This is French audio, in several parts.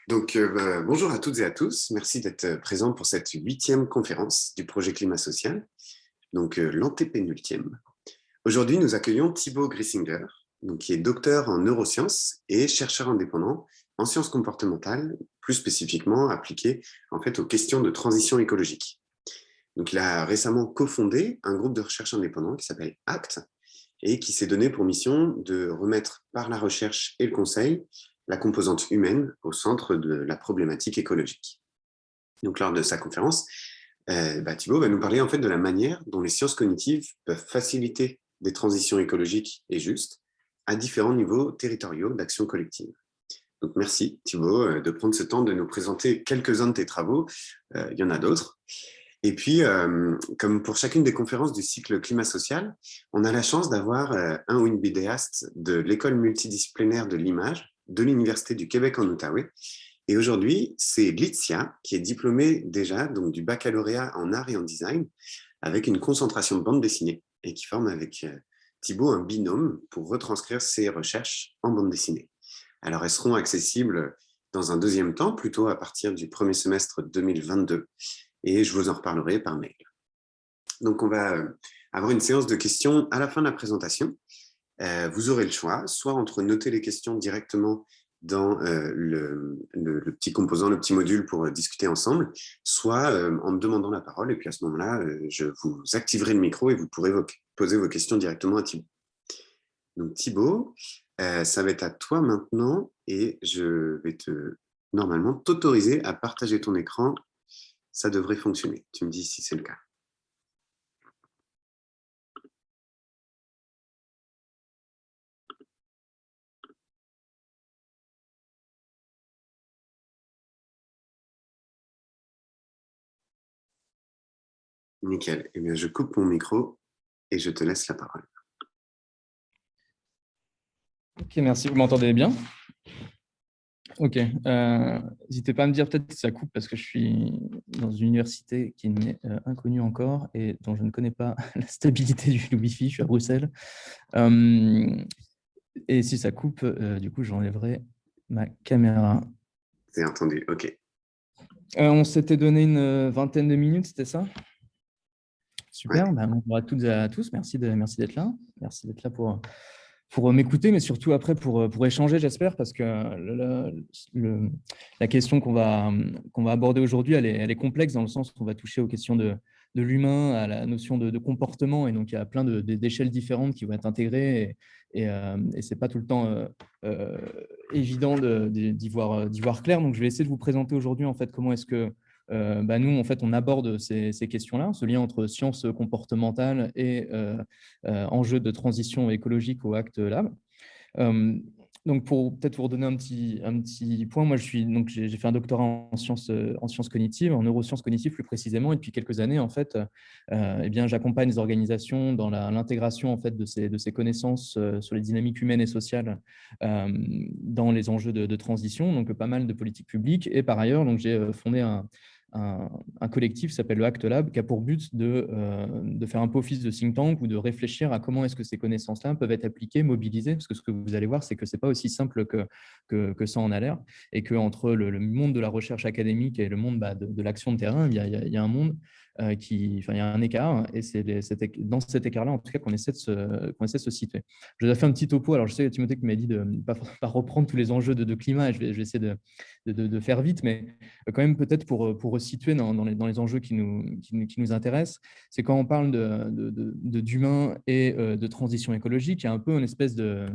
Bonjour à toutes et à tous. Merci d'être présents pour cette 8e conférence du projet Climat Social, l'antépénultième. Aujourd'hui, nous accueillons Thibaut Grissinger, qui est docteur en neurosciences et chercheur indépendant en sciences comportementales, plus spécifiquement appliquées aux questions de transition écologique. Il a récemment cofondé un groupe de recherche indépendant qui s'appelle ACT et qui s'est donné pour mission de remettre par la recherche et le conseil la composante humaine au centre de la problématique écologique. Lors de sa conférence, Thibaut va nous parler de la manière dont les sciences cognitives peuvent faciliter des transitions écologiques et justes à différents niveaux territoriaux d'action collective. Merci Thibaut de prendre ce temps de nous présenter quelques-uns de tes travaux. Il y en a d'autres. Et puis, comme pour chacune des conférences du cycle Climat Social, on a la chance d'avoir un ou une bidéaste de l'école multidisciplinaire de l'image de l'Université du Québec en Outaouais. Et aujourd'hui, c'est Litzia qui est diplômée déjà du baccalauréat en art et en design avec une concentration de bande dessinée et qui forme avec Thibaut un binôme pour retranscrire ses recherches en bande dessinée. Alors, elles seront accessibles dans un deuxième temps, plutôt à partir du premier semestre 2022. Et je vous en reparlerai par mail. On va avoir une séance de questions à la fin de la présentation. Vous aurez le choix, soit entre noter les questions directement dans le petit composant, le petit module pour discuter ensemble, soit en me demandant la parole. Et puis à ce moment-là, je vous activerai le micro et vous pourrez poser vos questions directement à Thibaut. Thibaut, ça va être à toi maintenant et je vais normalement t'autoriser à partager ton écran. Ça devrait fonctionner. Tu me dis si c'est le cas. Nickel. Eh bien, je coupe mon micro et je te laisse la parole. Ok, merci. Vous m'entendez bien? Ok. N'hésitez pas à me dire peut-être si ça coupe parce que je suis dans une université qui m'est inconnue encore et dont je ne connais pas la stabilité du Wi-Fi. Je suis à Bruxelles. Et si ça coupe, du coup, j'enlèverai ma caméra. C'est entendu. Ok. On s'était donné une vingtaine de minutes, c'était ça? Super. Ouais. Bonjour à toutes et à tous. Merci d'être là. Merci d'être là pour m'écouter, mais surtout après pour échanger, j'espère, parce que la question qu'on va aborder aujourd'hui, elle est complexe dans le sens qu'on va toucher aux questions de l'humain, à la notion de comportement, et donc il y a plein d'échelles différentes qui vont être intégrées, et ce n'est pas tout le temps évident d'y voir clair. Donc, je vais essayer de vous présenter aujourd'hui en fait, comment est-ce que nous, en fait, on aborde ces questions-là, ce lien entre sciences comportementales et enjeux de transition écologique au Act Lab. Donc, pour peut-être vous redonner un petit point, moi, j'ai fait un doctorat en sciences cognitives, en neurosciences cognitives plus précisément, et depuis quelques années, en fait, j'accompagne les organisations dans l'intégration en fait de ces connaissances sur les dynamiques humaines et sociales dans les enjeux de transition, donc pas mal de politiques publiques. Et par ailleurs, donc j'ai fondé un collectif qui s'appelle le Act Lab, qui a pour but de faire un peu office de think tank ou de réfléchir à comment est-ce que ces connaissances-là peuvent être appliquées, mobilisées, parce que ce que vous allez voir, c'est que ce n'est pas aussi simple que ça en a l'air, et qu'entre le monde de la recherche académique et le monde de l'action de terrain, il y a un monde il y a un écart, et c'est dans cet écart-là, en tout cas, qu'on essaie de se situer. Je vous ai fait un petit topo. Alors, je sais, Timothée, qui m'a dit de ne pas reprendre tous les enjeux de climat, et je vais essayer de faire vite, mais quand même, peut-être pour resituer dans les enjeux qui nous intéressent, c'est quand on parle d'humain et de transition écologique, il y a un peu une espèce de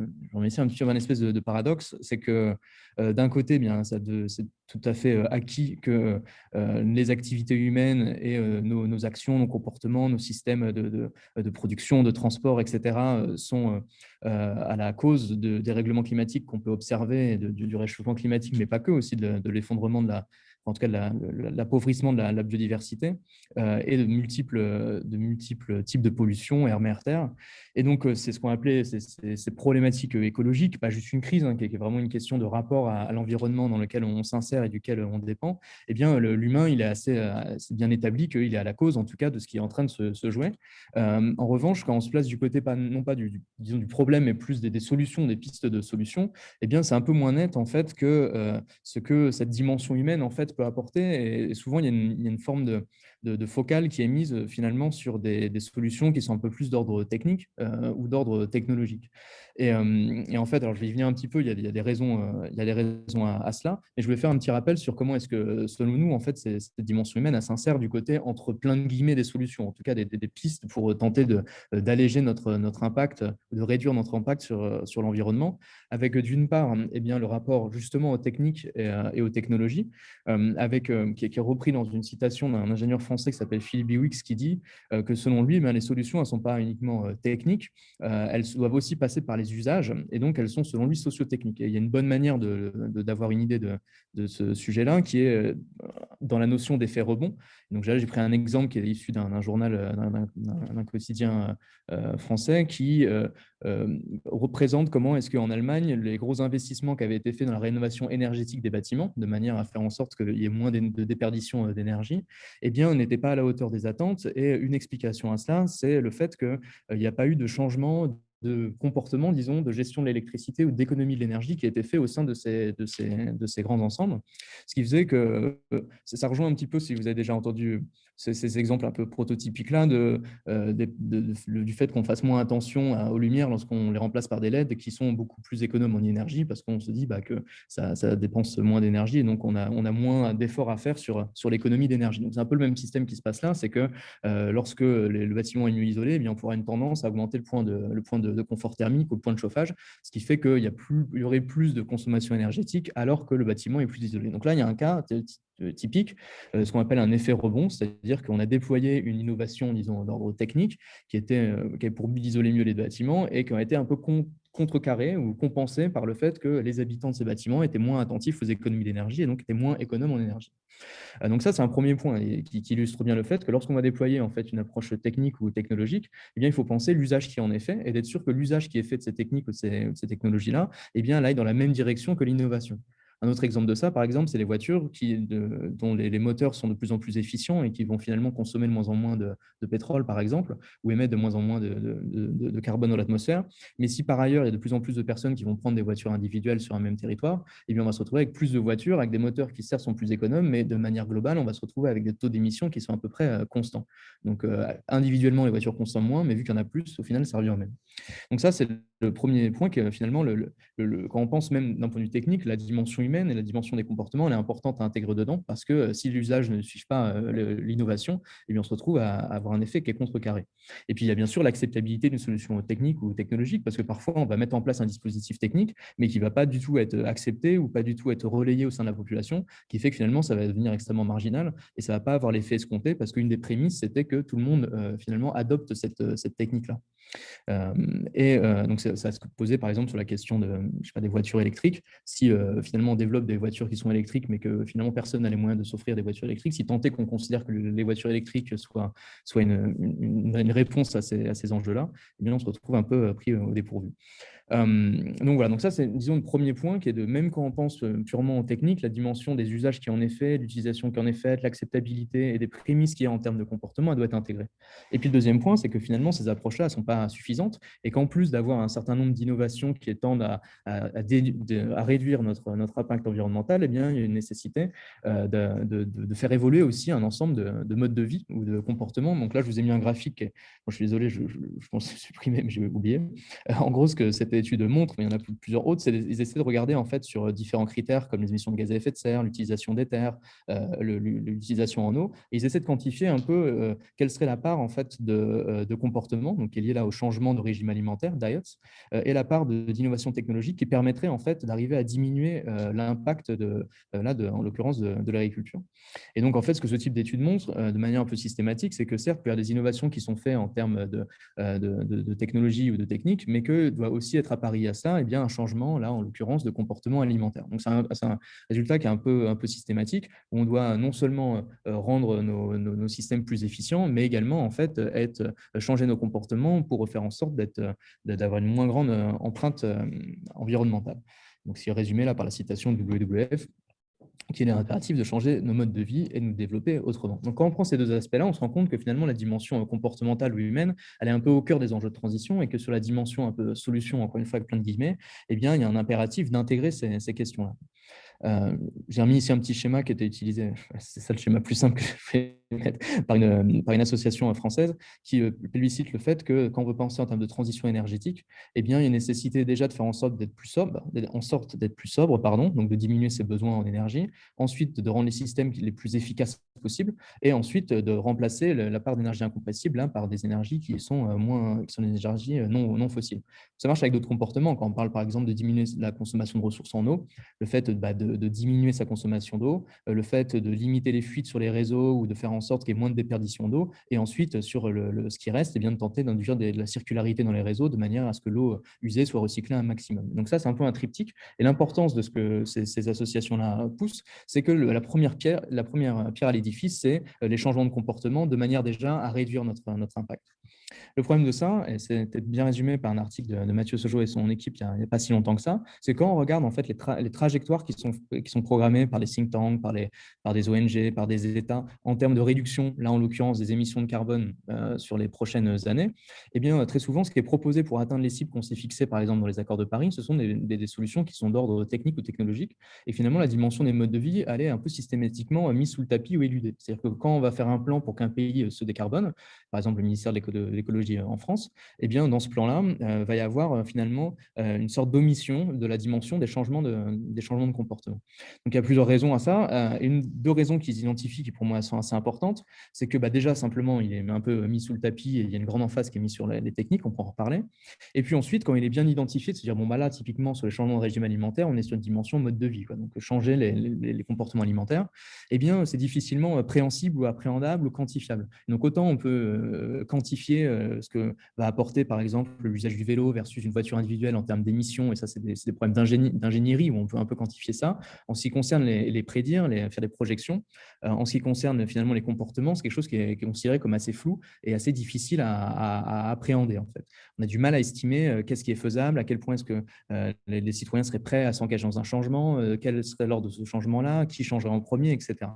paradoxe, c'est que d'un côté, c'est tout à fait acquis que les activités humaines et nos actions, nos comportements, nos systèmes de production, de transport, etc., sont à la cause des règlements climatiques qu'on peut observer, du réchauffement climatique, mais pas que, aussi de l'effondrement de en tout cas l'appauvrissement de la biodiversité et de multiples types de pollution, air, mer, terre. Et donc, c'est ce qu'on appelait ces problématiques écologiques, pas juste une crise, hein, qui est vraiment une question de rapport à l'environnement dans lequel on s'insère et duquel on dépend. Eh bien, l'humain, il est assez bien établi qu'il est à la cause, en tout cas, de ce qui est en train de se jouer. En revanche, quand on se place du côté, non pas disons, du problème, mais plus des solutions, des pistes de solutions, eh bien, c'est un peu moins net, en fait, que ce que cette dimension humaine, en fait, peut apporter. Et souvent, il y a une forme de focale qui est mise finalement sur des solutions qui sont un peu plus d'ordre technique ou d'ordre technologique. Et en fait, alors je vais y venir un petit peu, il y a des raisons, à cela, mais je voulais faire un petit rappel sur comment est-ce que, selon nous, en fait, cette dimension humaine, elle s'insère du côté entre plein de guillemets des solutions, en tout cas des pistes pour tenter d'alléger notre impact, de réduire notre impact sur l'environnement, avec d'une part eh bien, le rapport justement aux techniques et aux technologies, qui est repris dans une citation d'un ingénieur français qui s'appelle Philippe Biwix, qui dit que selon lui, les solutions ne sont pas uniquement techniques, elles doivent aussi passer par les usages, et donc elles sont selon lui sociotechniques. Et il y a une bonne manière d'avoir une idée de ce sujet-là, qui est dans la notion d'effet rebond. Donc j'ai pris un exemple qui est issu d'un journal, d'un quotidien français, qui représente comment est-ce qu'en Allemagne, les gros investissements qui avaient été faits dans la rénovation énergétique des bâtiments, de manière à faire en sorte qu'il y ait moins de déperdition d'énergie, eh bien, n'était pas à la hauteur des attentes. Et une explication à cela, c'est le fait qu'il n'y a pas eu de changement de comportement, disons, de gestion de l'électricité ou d'économie de l'énergie qui a été fait au sein de ces grands ensembles. Ce qui faisait que ça rejoint un petit peu, si vous avez déjà entendu ces exemples un peu prototypiques-là, du fait qu'on fasse moins attention aux lumières lorsqu'on les remplace par des LED qui sont beaucoup plus économes en énergie, parce qu'on se dit que ça dépense moins d'énergie, et donc on a moins d'efforts à faire sur l'économie d'énergie. Donc c'est un peu le même système qui se passe là, c'est que lorsque le bâtiment est mieux isolé, eh bien, on pourra une tendance à augmenter le point de confort thermique ou le point de chauffage, ce qui fait qu'il y aurait plus de consommation énergétique alors que le bâtiment est plus isolé. Donc là, il y a un cas typique, ce qu'on appelle un effet rebond, c'est-à-dire qu'on a déployé une innovation, disons, d'ordre technique, qui avait pour but d'isoler mieux les bâtiments et qui a été un peu contrecarré ou compensé par le fait que les habitants de ces bâtiments étaient moins attentifs aux économies d'énergie et donc étaient moins économes en énergie. Donc ça, c'est un premier point qui illustre bien le fait que lorsqu'on va déployer en fait une approche technique ou technologique, eh bien, il faut penser l'usage qui en est fait et d'être sûr que l'usage qui est fait de ces techniques ou de ces technologies-là, eh bien, elle aille dans la même direction que l'innovation. Un autre exemple de ça, par exemple, c'est les voitures dont les moteurs sont de plus en plus efficients et qui vont finalement consommer de moins en moins de pétrole, par exemple, ou émettre de moins en moins de carbone dans l'atmosphère. Mais si par ailleurs, il y a de plus en plus de personnes qui vont prendre des voitures individuelles sur un même territoire, eh bien, on va se retrouver avec plus de voitures, avec des moteurs qui certes sont plus économes, mais de manière globale, on va se retrouver avec des taux d'émissions qui sont à peu près constants. Donc, individuellement, les voitures consomment moins, mais vu qu'il y en a plus, au final, ça revient au même. Donc ça, c'est le premier point, que finalement, quand on pense même d'un point de vue technique, la dimension humaine et la dimension des comportements, elle est importante à intégrer dedans, parce que si l'usage ne suit pas l'innovation, eh bien, on se retrouve à avoir un effet qui est contrecarré. Et puis, il y a bien sûr l'acceptabilité d'une solution technique ou technologique, parce que parfois, on va mettre en place un dispositif technique, mais qui ne va pas du tout être accepté ou pas du tout être relayé au sein de la population, qui fait que finalement, ça va devenir extrêmement marginal et ça ne va pas avoir l'effet escompté, parce qu'une des prémices, c'était que tout le monde, finalement, adopte cette technique-là. Donc, ça se posait par exemple sur la question des voitures électriques. Si finalement on développe des voitures qui sont électriques, mais que finalement personne n'a les moyens de s'offrir des voitures électriques, si tant est qu'on considère que les voitures électriques soient une réponse à ces enjeux-là, eh bien on se retrouve un peu pris au dépourvu. Donc voilà, donc ça c'est disons le premier point qui est même quand on pense purement en technique, la dimension des usages qui en est fait, l'utilisation qui en est faite, l'acceptabilité et des prémices qu'il y a en termes de comportement, elle doit être intégrée. Et puis le deuxième point, c'est que finalement ces approches-là ne sont pas suffisantes et qu'en plus d'avoir un certain nombre d'innovations qui tendent à réduire notre impact environnemental, eh bien, il y a une nécessité de faire évoluer aussi un ensemble de modes de vie ou de comportements. Donc là, je vous ai mis un graphique, je suis désolé, je pense supprimer, mais j'ai oublié. En gros, ce que cette étude montre, mais il y en a plusieurs autres, c'est qu'ils essaient de regarder en fait sur différents critères comme les émissions de gaz à effet de serre, l'utilisation des terres, l'utilisation en eau, et ils essaient de quantifier un peu quelle serait la part en fait de comportement, donc qui est liée là au changement de régime alimentaire, diets, et la part d'innovation technologique qui permettrait en fait d'arriver à diminuer l'impact en l'occurrence de l'agriculture. Et donc en fait, ce que ce type d'étude montre de manière un peu systématique, c'est que certes, il y a des innovations qui sont faites en termes de technologie ou de technique, mais que doit aussi être être appareillé à ça, eh bien, un changement, là, en l'occurrence, de comportement alimentaire. Donc, c'est un résultat qui est un peu systématique, où on doit non seulement rendre nos systèmes plus efficients, mais également, en fait, changer nos comportements pour faire en sorte d'avoir une moins grande empreinte environnementale. Donc, si résumé là par la citation de WWF, qu'il est impératif de changer nos modes de vie et de nous développer autrement. Donc, quand on prend ces deux aspects-là, on se rend compte que finalement, la dimension comportementale ou humaine, elle est un peu au cœur des enjeux de transition et que sur la dimension un peu solution, encore une fois avec plein de guillemets, eh bien, il y a un impératif d'intégrer ces questions-là. J'ai remis ici un petit schéma qui était utilisé, c'est ça le schéma plus simple que je fais par une association française qui plébiscite le fait que quand on veut penser en termes de transition énergétique, eh bien, il y a une nécessité déjà de faire en sorte d'être plus sobre, donc de diminuer ses besoins en énergie, ensuite de rendre les systèmes les plus efficaces possibles, et ensuite de remplacer la part d'énergie incompressible par des énergies qui sont des énergies non fossiles. Ça marche avec d'autres comportements. Quand on parle par exemple de diminuer la consommation de ressources en eau, le fait de diminuer sa consommation d'eau, le fait de limiter les fuites sur les réseaux ou de faire en sorte qu'il y ait moins de déperdition d'eau, et ensuite sur ce qui reste, eh bien, de tenter d'induire de la circularité dans les réseaux de manière à ce que l'eau usée soit recyclée un maximum. Donc ça, c'est un peu un triptyque, et l'importance de ce que ces associations-là poussent, c'est que la première pierre à l'édifice, c'est les changements de comportement de manière déjà à réduire notre impact. Le problème de ça, et c'était bien résumé par un article de Mathieu Sojo et son équipe il n'y a pas si longtemps que ça, c'est quand on regarde en fait les trajectoires qui sont programmées par les think tanks, par des ONG, par des États, en termes de réduction, là en l'occurrence des émissions de carbone sur les prochaines années, eh bien très souvent ce qui est proposé pour atteindre les cibles qu'on s'est fixées par exemple dans les accords de Paris, ce sont des solutions qui sont d'ordre technique ou technologique, et finalement la dimension des modes de vie, elle est un peu systématiquement mise sous le tapis ou éludée. C'est-à-dire que quand on va faire un plan pour qu'un pays se décarbone, par exemple le ministère de l'écologie en France, eh bien, dans ce plan-là, va y avoir finalement une sorte d'omission de la dimension des changements de comportement. Donc, il y a plusieurs raisons à ça. Deux raisons qu'ils identifient qui, pour moi, sont assez importantes, c'est que déjà, simplement, il est un peu mis sous le tapis et il y a une grande emphase qui est mise sur les techniques, on peut en reparler. Et puis ensuite, quand il est bien identifié, de se dire, bon, bah là, typiquement, sur les changements de régime alimentaire, on est sur une dimension mode de vie, quoi. Donc, changer les comportements alimentaires, eh bien, c'est difficilement préhensible ou appréhendable ou quantifiable. Donc, autant on peut quantifier ce que va apporter, par exemple, l'usage du vélo versus une voiture individuelle en termes d'émissions, et ça, c'est des problèmes d'ingénierie où on peut un peu quantifier ça. En ce qui concerne les prédire, faire des projections, en ce qui concerne finalement les comportements, c'est quelque chose qui est considéré comme assez flou et assez difficile à appréhender, en fait. On a du mal à estimer qu'est-ce qui est faisable, à quel point est-ce que les citoyens seraient prêts à s'engager dans un changement, quel serait l'ordre de ce changement-là, qui changerait en premier, etc.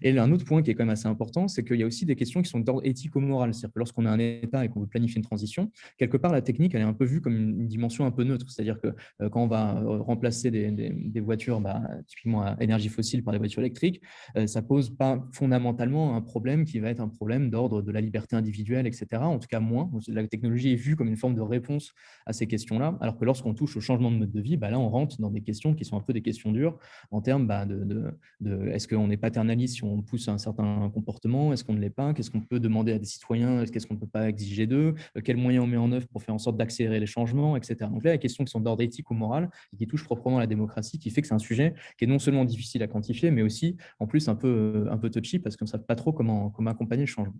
Et un autre point qui est quand même assez important, c'est qu'il y a aussi des questions qui sont d'ordre éthico-moral. C'est-à-dire que lorsqu'on a un État et qu'on veut planifier une transition, quelque part, la technique, elle est un peu vue comme une dimension un peu neutre. C'est-à-dire que quand on va remplacer des voitures typiquement à énergie fossile par des voitures électriques, ça ne pose pas fondamentalement un problème qui va être un problème d'ordre de la liberté individuelle, etc. En tout cas, moins. La technologie est vue comme une forme de réponse à ces questions-là, alors que lorsqu'on touche au changement de mode de vie, là, on rentre dans des questions qui sont un peu des questions dures en termes est-ce qu'on est paternaliste si on pousse un certain comportement, est-ce qu'on ne l'est pas, qu'est-ce qu'on peut demander à des citoyens, qu'est-ce qu'on ne peut pas exiger d'eux, quels moyens on met en œuvre pour faire en sorte d'accélérer les changements, etc. Donc là, il y a des questions qui sont d'ordre éthique ou moral et qui touchent proprement à la démocratie, qui fait que c'est un sujet qui est non seulement difficile à quantifier, mais aussi en plus un peu touchy parce qu'on ne sait pas trop comment accompagner le changement.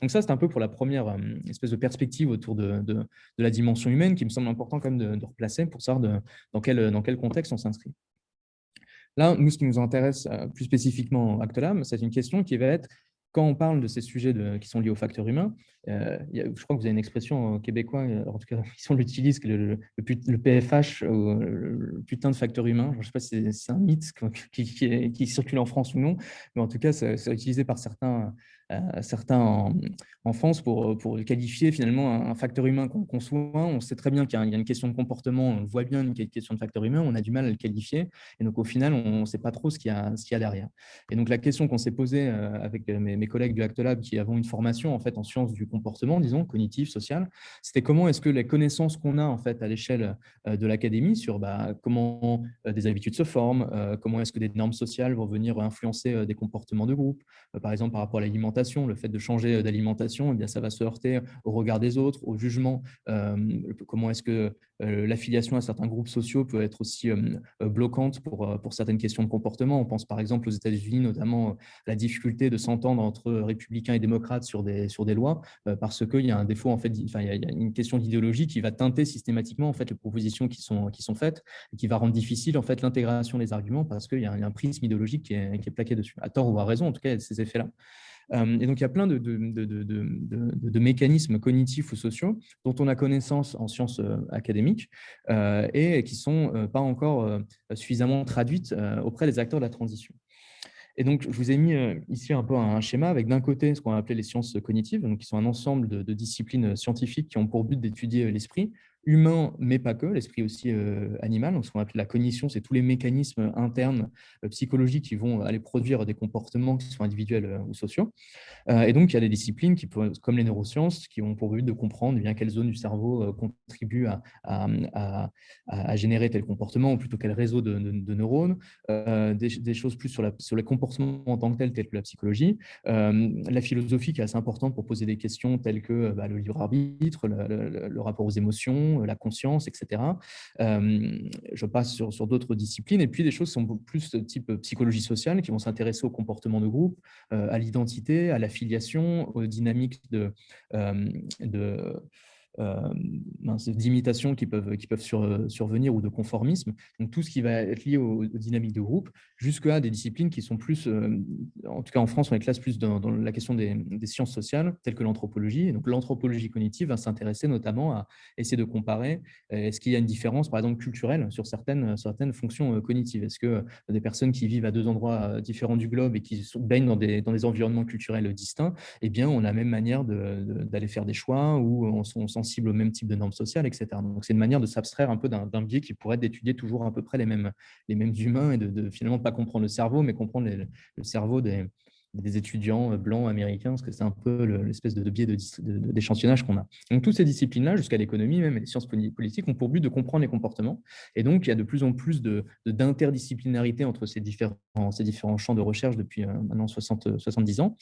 Donc ça, c'est un peu pour la première espèce de perspective autour de la dimension humaine qui me semble important quand même de replacer pour savoir dans quel contexte on s'inscrit. Là, nous, ce qui nous intéresse plus spécifiquement à Actolab, c'est une question qui va être, quand on parle de ces sujets qui sont liés aux facteurs humains, je crois que vous avez une expression québécois, en tout cas, on l'utilise, le PFH, le putain de facteur humain. Je ne sais pas si c'est un mythe qui circule en France ou non, mais en tout cas, c'est utilisé par certains en France pour le qualifier finalement un facteur humain qu'on conçoit. On sait très bien qu'il y a une question de comportement, on voit bien qu'il y a une question de facteur humain, on a du mal à le qualifier. Et donc, au final, on ne sait pas trop ce qu'il y a derrière. Et donc, la question qu'on s'est posée avec mes collègues du Actolab qui avons une formation en fait en sciences du comportement, disons, cognitive, sociale, c'était comment est-ce que les connaissances qu'on a en fait à l'échelle de l'académie sur comment des habitudes se forment, comment est-ce que des normes sociales vont venir influencer des comportements de groupe, par exemple par rapport à l'alimentation, l'alimentation, le fait de changer d'alimentation, eh bien, ça va se heurter au regard des autres, au jugement. Comment est-ce que l'affiliation à certains groupes sociaux peut être aussi bloquante pour certaines questions de comportement. On pense par exemple aux États-Unis, notamment la difficulté de s'entendre entre républicains et démocrates sur des lois, parce qu'il y a un défaut, en fait, il y a une question d'idéologie qui va teinter systématiquement en fait, les propositions qui sont faites, et qui va rendre difficile en fait, l'intégration des arguments, parce qu'il y a un prisme idéologique qui est plaqué dessus. À tort ou à raison, en tout cas, il y a ces effets-là. Et donc, il y a plein de mécanismes cognitifs ou sociaux dont on a connaissance en sciences académiques et qui ne sont pas encore suffisamment traduites auprès des acteurs de la transition. Et donc, je vous ai mis ici un peu un schéma avec d'un côté ce qu'on va appeler les sciences cognitives, donc qui sont un ensemble de disciplines scientifiques qui ont pour but d'étudier l'esprit humain, mais pas que, l'esprit aussi animal. Donc, ce qu'on appelle la cognition, c'est tous les mécanismes internes psychologiques qui vont aller produire des comportements qui sont individuels ou sociaux. Et donc, il y a des disciplines comme les neurosciences qui ont pour but de comprendre bien quelles zones du cerveau contribuent à générer tel comportement, ou plutôt quel réseau de neurones, des choses plus sur les comportements en tant que tels que la psychologie, la philosophie qui est assez importante pour poser des questions telles que le libre arbitre, le rapport aux émotions, la conscience, etc. Je passe sur d'autres disciplines, et puis des choses qui sont plus type psychologie sociale, qui vont s'intéresser au comportement de groupe, à l'identité, à l'affiliation, aux dynamiques d'imitation qui peuvent survenir, ou de conformisme. Donc, tout ce qui va être lié aux dynamiques de groupe, jusqu'à des disciplines qui sont plus, en tout cas en France, on les classe plus dans la question des sciences sociales, telles que l'anthropologie. Et donc, l'anthropologie cognitive va s'intéresser notamment à essayer de comparer est-ce qu'il y a une différence, par exemple, culturelle sur certaines fonctions cognitives. Est-ce que des personnes qui vivent à deux endroits différents du globe et qui baignent dans des environnements culturels distincts, eh bien, ont la même manière d'aller faire des choix, ou on sont sensibles au même type de normes sociales, etc. Donc, c'est une manière de s'abstraire un peu d'un biais qui pourrait être d'étudier toujours à peu près les mêmes humains, et de finalement pas comprendre le cerveau, mais comprendre le cerveau des étudiants blancs américains, parce que c'est un peu l'espèce de biais d'échantillonnage qu'on a. Donc, toutes ces disciplines-là, jusqu'à l'économie même, et les sciences politiques, ont pour but de comprendre les comportements. Et donc, il y a de plus en plus d'interdisciplinarité entre ces différents champs de recherche depuis maintenant 70 ans.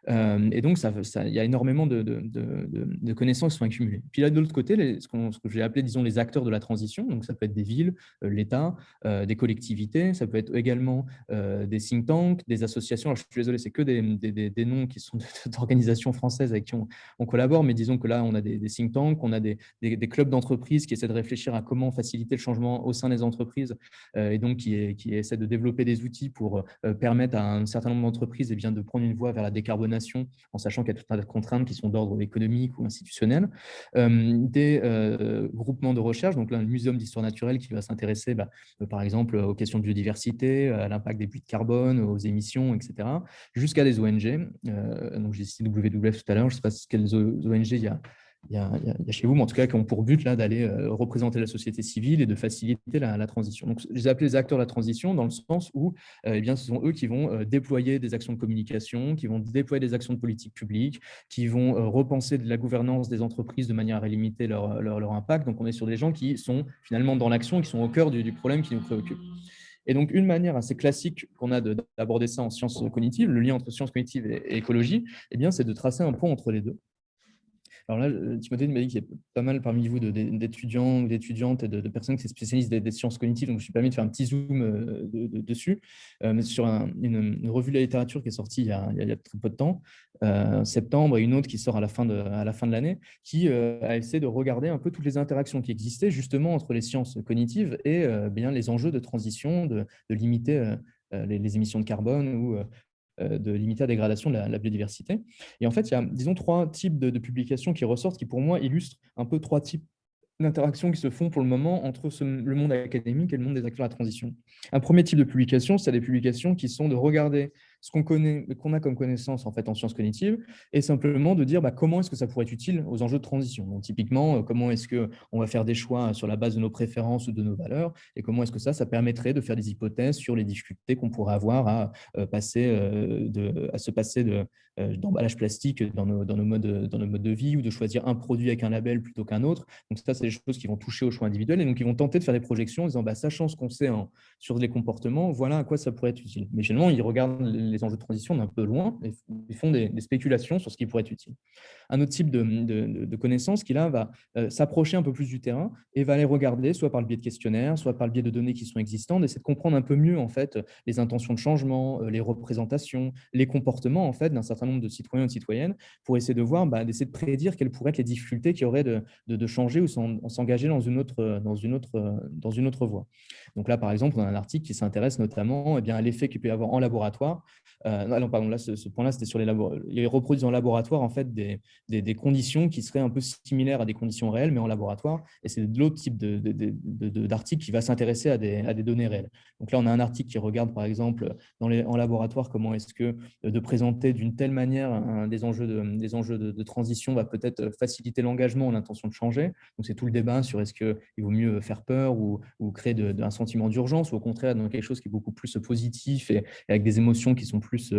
Et donc, il y a énormément de connaissances qui sont accumulées. Puis là, de l'autre côté, ce que j'ai appelé, disons, les acteurs de la transition, donc ça peut être des villes, l'État, des collectivités, ça peut être également des think tanks, des associations. Alors, je suis désolé, c'est que des noms qui sont d'organisations françaises avec qui on collabore, mais disons que là, on a des think tanks, on a des clubs d'entreprises qui essaient de réfléchir à comment faciliter le changement au sein des entreprises, et donc qui essaient de développer des outils pour permettre à un certain nombre d'entreprises de prendre une voie vers la décarbonation, en sachant qu'il y a tout un tas de contraintes qui sont d'ordre économique ou institutionnel. Des groupements de recherche, donc là, le Muséum d'histoire naturelle qui va s'intéresser par exemple aux questions de biodiversité, à l'impact des puits de carbone, aux émissions, etc., jusqu'à des ONG. Donc, j'ai cité WWF tout à l'heure, je ne sais pas quelles ONG il y a chez vous, mais en tout cas, qui ont pour but d'aller représenter la société civile et de faciliter la transition. Donc, je les appelle les acteurs de la transition, dans le sens où ce sont eux qui vont déployer des actions de communication, qui vont déployer des actions de politique publique, qui vont repenser de la gouvernance des entreprises de manière à limiter leur impact. Donc, on est sur des gens qui sont finalement dans l'action, qui sont au cœur du problème qui nous préoccupe. Et donc, une manière assez classique qu'on a d'aborder ça en sciences cognitives, le lien entre sciences cognitives et écologie, c'est de tracer un pont entre les deux. Alors là, Timothée m'a dit qu'il y a pas mal parmi vous d'étudiants ou d'étudiantes et de personnes qui se spécialisent des sciences cognitives, donc je me suis permis de faire un petit zoom dessus. Sur une revue de la littérature qui est sortie il y a très peu de temps, septembre, et une autre qui sort à la fin de l'année, qui a essayé de regarder un peu toutes les interactions qui existaient justement entre les sciences cognitives et les enjeux de transition, de limiter les émissions de carbone, ou de limiter la dégradation de la biodiversité. Et en fait, il y a, disons, trois types de publications qui ressortent, qui pour moi illustrent un peu trois types d'interactions qui se font pour le moment entre le monde académique et le monde des acteurs de la transition. Un premier type de publication, c'est des publications qui sont de regarder ce qu'on a comme connaissance en fait en sciences cognitives, et simplement de dire comment est-ce que ça pourrait être utile aux enjeux de transition. Donc, typiquement, comment est-ce qu'on va faire des choix sur la base de nos préférences ou de nos valeurs, et comment est-ce que ça permettrait de faire des hypothèses sur les difficultés qu'on pourrait avoir à se passer d'emballage plastique dans nos modes de vie, ou de choisir un produit avec un label plutôt qu'un autre. Donc ça, c'est des choses qui vont toucher au choix individuel, et donc ils vont tenter de faire des projections en disant sachant ce qu'on sait sur les comportements, voilà à quoi ça pourrait être utile. Mais finalement, ils regardent les enjeux de transition d'un peu loin et ils font des spéculations sur ce qui pourrait être utile. Un autre type de connaissance qui, là, va s'approcher un peu plus du terrain et va aller regarder, soit par le biais de questionnaires, soit par le biais de données qui sont existantes, essayer de comprendre un peu mieux, en fait, les intentions de changement, les représentations, les comportements, en fait, d'un certain nombre de citoyens et de citoyennes, pour essayer de voir, d'essayer de prédire quelles pourraient être les difficultés qu'il y aurait de changer ou s'engager dans une autre voie. Donc là, par exemple, on a un article qui s'intéresse notamment à l'effet qu'il peut y avoir en laboratoire. Non, pardon, là, ce point-là, c'était sur les laboratoires. Ils reproduisent en laboratoire, en fait, des conditions qui seraient un peu similaires à des conditions réelles, mais en laboratoire. Et c'est de l'autre type d'article qui va s'intéresser à des données réelles. Donc là, on a un article qui regarde, par exemple, en laboratoire, comment est-ce que de présenter d'une telle manière des enjeux de transition va peut-être faciliter l'engagement ou l'intention de changer. Donc, c'est tout le débat sur est-ce qu'il vaut mieux faire peur ou créer un sentiment d'urgence, ou au contraire, dans quelque chose qui est beaucoup plus positif et avec des émotions qui sont plus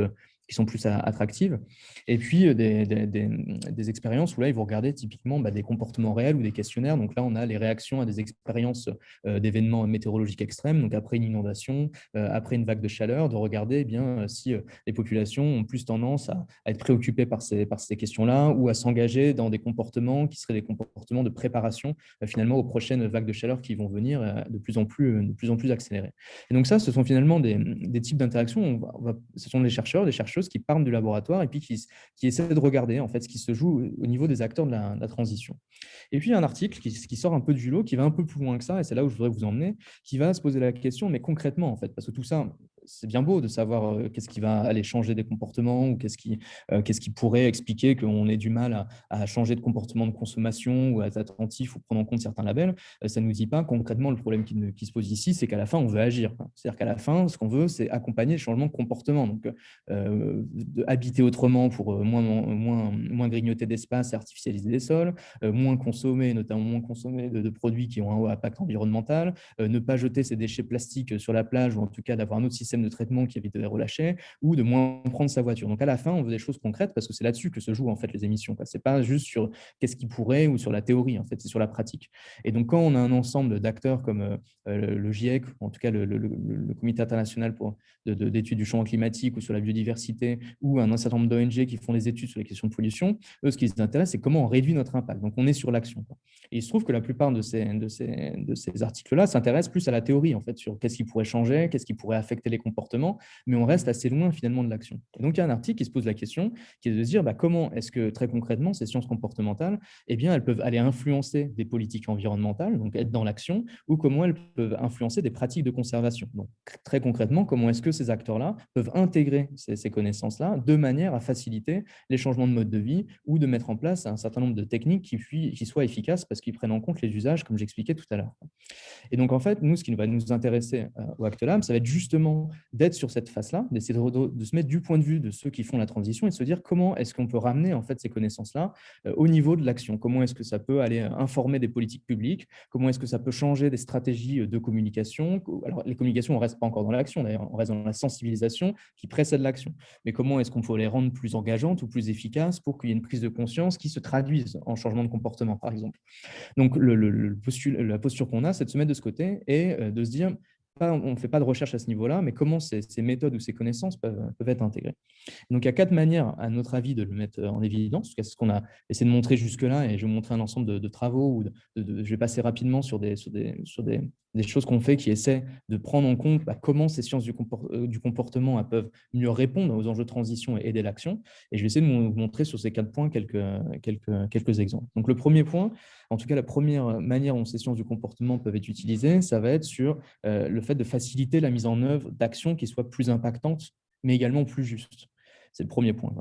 attractives. Et puis, des expériences où là, ils vont regarder typiquement des comportements réels ou des questionnaires. Donc là, on a les réactions à des expériences d'événements météorologiques extrêmes, donc après une inondation, après une vague de chaleur, de regarder si les populations ont plus tendance à être préoccupées par ces questions-là ou à s'engager dans des comportements qui seraient des comportements de préparation finalement aux prochaines vagues de chaleur qui vont venir de plus en plus accélérées. Et donc ça, ce sont finalement des types d'interactions. Ce sont des chercheurs, des chercheuses qui partent du laboratoire et puis qui essaient de regarder en fait ce qui se joue au niveau des acteurs de la transition. Et puis, il y a un article qui sort un peu du lot, qui va un peu plus loin que ça, et c'est là où je voudrais vous emmener, qui va se poser la question, mais concrètement, en fait, parce que tout ça, c'est bien beau de savoir qu'est-ce qui va aller changer des comportements ou qu'est-ce qui pourrait expliquer qu'on ait du mal à changer de comportement de consommation ou à être attentif ou prendre en compte certains labels. Ça ne nous dit pas concrètement le problème qui se pose ici, c'est qu'à la fin, on veut agir. C'est-à-dire qu'à la fin, ce qu'on veut, c'est accompagner le changement de comportement. Donc, habiter autrement pour moins grignoter d'espace et artificialiser les sols, moins consommer, notamment moins consommer de produits qui ont un haut impact environnemental, ne pas jeter ses déchets plastiques sur la plage ou en tout cas d'avoir un autre système de traitement qui évite de les relâcher ou de moins prendre sa voiture. Donc à la fin, on veut des choses concrètes parce que c'est là-dessus que se jouent en fait les émissions. Ce n'est pas juste sur qu'est-ce qui pourrait ou sur la théorie, en fait, c'est sur la pratique. Et donc quand on a un ensemble d'acteurs comme le GIEC, ou en tout cas le Comité international d'études du changement climatique ou sur la biodiversité, ou un certain nombre d'ONG qui font des études sur les questions de pollution, eux, ce qui les intéresse, c'est comment on réduit notre impact. Donc on est sur l'action. Et il se trouve que la plupart de ces articles-là s'intéressent plus à la théorie, en fait, sur qu'est-ce qui pourrait changer, qu'est-ce qui pourrait affecter les comportements, mais on reste assez loin finalement de l'action. Et donc il y a un article qui se pose la question, qui est de se dire comment est-ce que très concrètement ces sciences comportementales, elles peuvent aller influencer des politiques environnementales, donc être dans l'action, ou comment elles peuvent influencer des pratiques de conservation. Donc très concrètement, comment est-ce que ces acteurs-là peuvent intégrer ces connaissances-là de manière à faciliter les changements de mode de vie ou de mettre en place un certain nombre de techniques qui soient efficaces parce qu'ils prennent en compte les usages, comme j'expliquais tout à l'heure. Et donc, en fait, nous, ce qui va nous intéresser au Act Lab, ça va être justement d'être sur cette phase-là, d'essayer de se mettre du point de vue de ceux qui font la transition et de se dire comment est-ce qu'on peut ramener en fait ces connaissances-là au niveau de l'action. Comment est-ce que ça peut aller informer des politiques publiques? Comment est-ce que ça peut changer des stratégies de communication? Alors, les communications, on ne reste pas encore dans l'action, d'ailleurs, on reste dans la sensibilisation qui précède l'action. Mais comment est-ce qu'on peut les rendre plus engageantes ou plus efficaces pour qu'il y ait une prise de conscience qui se traduise en changement de comportement, par exemple? Donc, la posture qu'on a, c'est de se mettre de ce côté et de se dire, on ne fait pas de recherche à ce niveau-là, mais comment ces méthodes ou ces connaissances peuvent être intégrées. Donc, il y a 4 manières, à notre avis, de le mettre en évidence. C'est ce qu'on a essayé de montrer jusque-là, et je vais vous montrer un ensemble de travaux. Je vais passer rapidement sur des choses qu'on fait qui essaient de prendre en compte comment ces sciences du comportement peuvent mieux répondre aux enjeux de transition et aider l'action. Et je vais essayer de vous montrer sur ces 4 points quelques exemples. Donc, le premier point, en tout cas, la première manière dont ces sciences du comportement peuvent être utilisées, ça va être sur le fait de faciliter la mise en œuvre d'actions qui soient plus impactantes, mais également plus justes. C'est le premier point.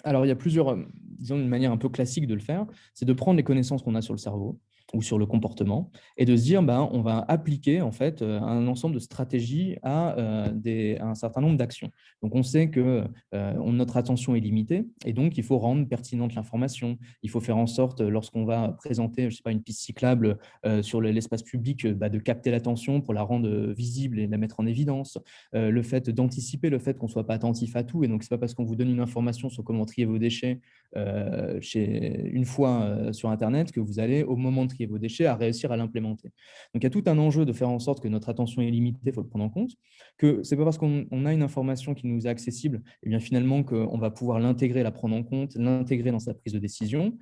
Alors, il y a plusieurs, disons, une manière un peu classique de le faire, c'est de prendre les connaissances qu'on a sur le cerveau ou sur le comportement et de se dire, on va appliquer en fait un ensemble de stratégies à un certain nombre d'actions. Donc, on sait que notre attention est limitée et donc il faut rendre pertinente l'information. Il faut faire en sorte, lorsqu'on va présenter, je sais pas, une piste cyclable sur l'espace public, de capter l'attention pour la rendre visible et la mettre en évidence. Le fait d'anticiper le fait qu'on ne soit pas attentif à tout. Et donc, ce n'est pas parce qu'on vous donne une information sur comment trier vos déchets une fois sur Internet que vous allez, au moment de trier trier vos déchets, à réussir à l'implémenter. Donc, il y a tout un enjeu de faire en sorte que notre attention est limitée, il faut le prendre en compte, que ce n'est pas parce qu'on a une information qui nous est accessible, et bien finalement qu'on va pouvoir l'intégrer, la prendre en compte, l'intégrer dans sa prise de décision.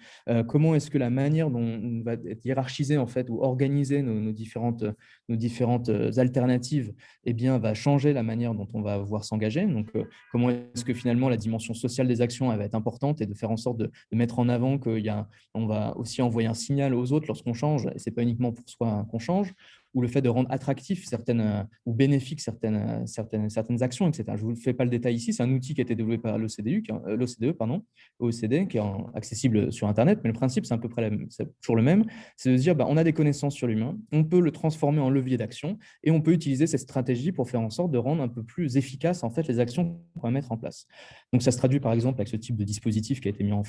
Comment est-ce que la manière dont on va être hiérarchisé en fait, ou organiser nos différentes alternatives eh bien, va changer la manière dont on va voir s'engager. Donc, comment est-ce que finalement la dimension sociale des actions elle va être importante et de faire en sorte de mettre en avant qu'on va aussi envoyer un signal aux autres lorsqu'on change, et ce n'est pas uniquement pour soi qu'on change, ou le fait de rendre attractif certaines ou bénéfiques certaines actions, etc. Je ne vous fais pas le détail ici, c'est un outil qui a été développé par l'OCDE, OECD, qui est accessible sur Internet, mais le principe, c'est à peu près c'est toujours le même, c'est de se dire, on a des connaissances sur l'humain, on peut le transformer en levier d'action, et on peut utiliser cette stratégie pour faire en sorte de rendre un peu plus efficaces en fait, les actions qu'on va mettre en place. Donc, ça se traduit par exemple avec ce type de dispositif qui a été mis en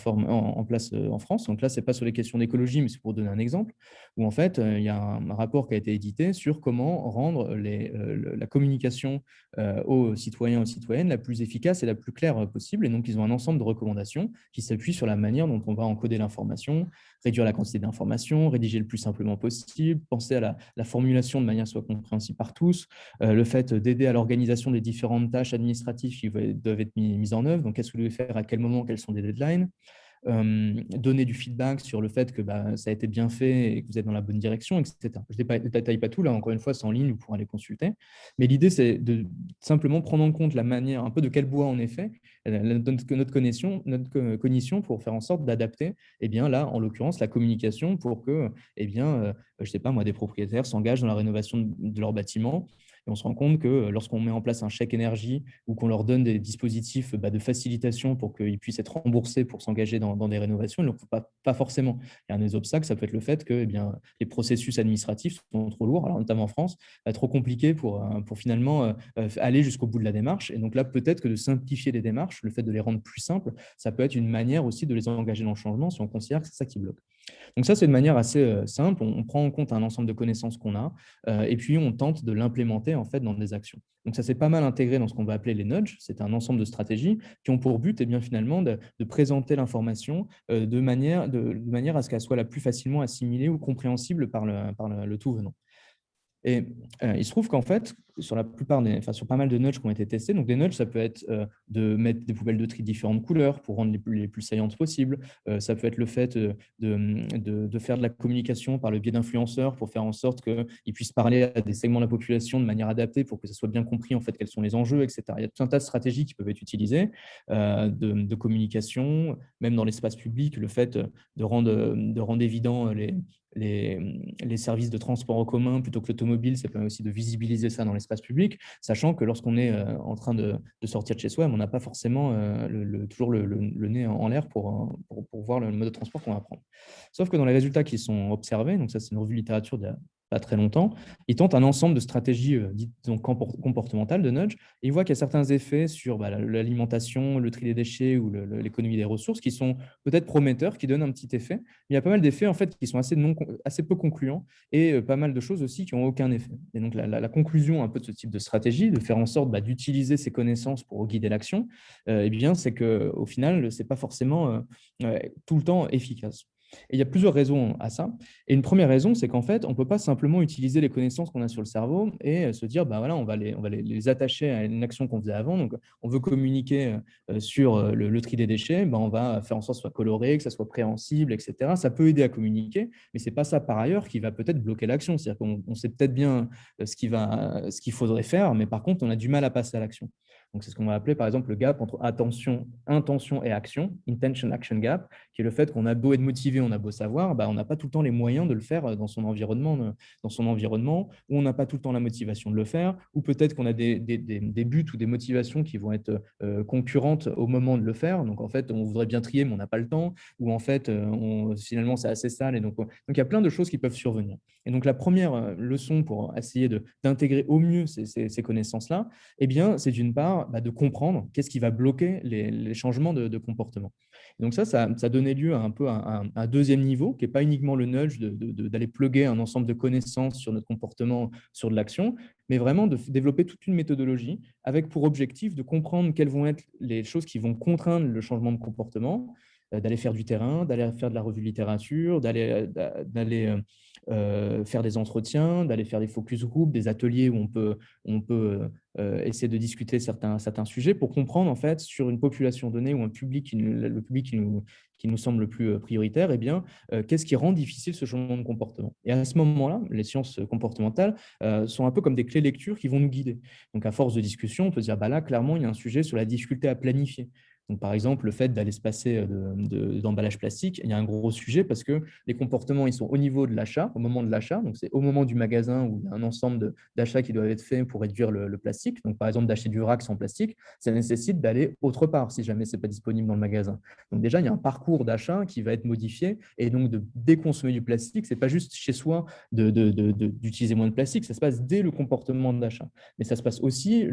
place en France. Donc là, ce n'est pas sur les questions d'écologie, mais c'est pour donner un exemple, où en fait, il y a un rapport qui a été édité sur comment rendre la communication aux citoyens et aux citoyennes la plus efficace et la plus claire possible. Et donc, ils ont un ensemble de recommandations qui s'appuient sur la manière dont on va encoder l'information, réduire la quantité d'informations, rédiger le plus simplement possible, penser à la formulation de manière soit compréhensible par tous, le fait d'aider à l'organisation des différentes tâches administratives qui doivent être mises en œuvre. Donc, qu'est-ce que vous devez faire, à quel moment, quels sont les deadlines, donner du feedback sur le fait que ça a été bien fait et que vous êtes dans la bonne direction, etc. Je ne détaille pas tout, là, encore une fois, c'est en ligne, vous pourrez aller consulter. Mais l'idée, c'est de simplement prendre en compte la manière, un peu de quel bois on est fait, notre cognition pour faire en sorte d'adapter, là, en l'occurrence, la communication pour que, je ne sais pas moi, des propriétaires s'engagent dans la rénovation de leur bâtiment. Et on se rend compte que lorsqu'on met en place un chèque énergie ou qu'on leur donne des dispositifs de facilitation pour qu'ils puissent être remboursés pour s'engager dans des rénovations, ils ne le font pas forcément. Il y a un des obstacles, ça peut être le fait que les processus administratifs sont trop lourds, alors notamment en France, trop compliqués pour finalement aller jusqu'au bout de la démarche. Et donc là, peut-être que de simplifier les démarches, le fait de les rendre plus simples, ça peut être une manière aussi de les engager dans le changement si on considère que c'est ça qui bloque. Donc ça, c'est de manière assez simple. On prend en compte un ensemble de connaissances qu'on a et puis on tente de l'implémenter en fait dans des actions. Donc ça s'est pas mal intégré dans ce qu'on va appeler les nudges. C'est un ensemble de stratégies qui ont pour but finalement de présenter l'information de manière à ce qu'elle soit la plus facilement assimilée ou compréhensible par le tout venant. Et il se trouve qu'en fait, sur sur pas mal de nudges qui ont été testés, donc des nudges, ça peut être de mettre des poubelles de tri de différentes couleurs pour rendre les plus saillantes possibles. Ça peut être le fait de faire de la communication par le biais d'influenceurs pour faire en sorte qu'ils puissent parler à des segments de la population de manière adaptée pour que ça soit bien compris en fait quels sont les enjeux, etc. Il y a tout un tas de stratégies qui peuvent être utilisées de communication, même dans l'espace public, le fait de rendre évident les services de transport en commun plutôt que l'automobile, ça permet aussi de visibiliser ça dans l'espace public, sachant que lorsqu'on est en train de sortir de chez soi, on n'a pas forcément toujours le nez en l'air pour voir le mode de transport qu'on va prendre. Sauf que dans les résultats qui sont observés, donc ça c'est une revue de littérature d'il y a pas très longtemps, ils tentent un ensemble de stratégies dites comportementales de nudge, et ils voient qu'il y a certains effets sur l'alimentation, le tri des déchets ou l'économie des ressources qui sont peut-être prometteurs, qui donnent un petit effet. Il y a pas mal d'effets en fait, qui sont assez peu concluants et pas mal de choses aussi qui n'ont aucun effet. Et donc, la conclusion un peu de ce type de stratégie, de faire en sorte d'utiliser ces connaissances pour guider l'action, c'est qu'au final, ce n'est pas forcément tout le temps efficace. Et il y a plusieurs raisons à ça. Et une première raison, c'est qu'en fait, on ne peut pas simplement utiliser les connaissances qu'on a sur le cerveau et se dire, on va les attacher à une action qu'on faisait avant. Donc, on veut communiquer sur le tri des déchets, on va faire en sorte que ce soit coloré, que ça soit préhensible, etc. Ça peut aider à communiquer, mais ce n'est pas ça par ailleurs qui va peut-être bloquer l'action. C'est-à-dire qu'on sait peut-être bien ce qu'il faudrait faire, mais par contre, on a du mal à passer à l'action. Donc, c'est ce qu'on va appeler, par exemple, le gap entre intention et action, intention-action gap, qui est le fait qu'on a beau être motivé, on a beau savoir, on n'a pas tout le temps les moyens de le faire dans son environnement, ou on n'a pas tout le temps la motivation de le faire, ou peut-être qu'on a des buts ou des motivations qui vont être concurrentes au moment de le faire. Donc, en fait, on voudrait bien trier, mais on n'a pas le temps, ou en fait, finalement, c'est assez sale. Et donc, il y a plein de choses qui peuvent survenir. Et donc, la première leçon pour essayer d'intégrer au mieux ces connaissances-là, c'est d'une part de comprendre qu'est-ce qui va bloquer les changements de comportement. Et donc, ça donnait lieu à un deuxième niveau, qui n'est pas uniquement le nudge d'aller plugger un ensemble de connaissances sur notre comportement, sur de l'action, mais vraiment de développer toute une méthodologie avec pour objectif de comprendre quelles vont être les choses qui vont contraindre le changement de comportement, d'aller faire du terrain, d'aller faire de la revue de littérature, d'aller faire des entretiens, d'aller faire des focus group, des ateliers où on peut essayer de discuter certains sujets pour comprendre en fait sur une population donnée ou un public, le public qui nous semble le plus prioritaire, eh bien, qu'est-ce qui rend difficile ce changement de comportement. Et à ce moment-là, les sciences comportementales sont un peu comme des clés lecture qui vont nous guider. Donc, à force de discussion, on peut se dire, bah là, clairement, il y a un sujet sur la difficulté à planifier. Donc, par exemple, le fait d'aller se passer d'emballage plastique, il y a un gros sujet parce que les comportements, ils sont au niveau de l'achat, au moment de l'achat. Donc, c'est au moment du magasin où il y a un ensemble d'achats qui doivent être faits pour réduire le plastique. Donc, par exemple, d'acheter du vrac sans plastique, ça nécessite d'aller autre part si jamais ce n'est pas disponible dans le magasin. Donc, déjà, il y a un parcours d'achat qui va être modifié et donc de déconsommer du plastique, ce n'est pas juste chez soi d'utiliser moins de plastique, ça se passe dès le comportement d'achat. Mais ça se passe aussi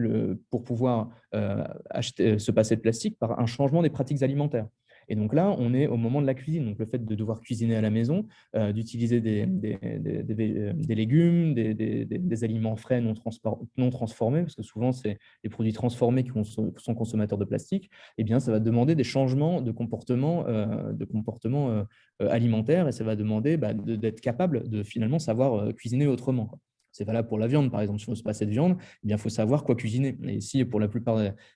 pour pouvoir se passer de plastique par un changement des pratiques alimentaires. Et donc là, on est au moment de la cuisine. Donc le fait de devoir cuisiner à la maison, d'utiliser des légumes, des aliments frais non transformés, parce que souvent, c'est les produits transformés qui sont consommateurs de plastique, eh bien, ça va demander des changements de comportement, alimentaire et ça va demander d'être capable de finalement savoir cuisiner autrement, quoi. C'est valable pour la viande, par exemple. Si on veut se passer de viande, eh bien, il faut savoir quoi cuisiner. Et si pour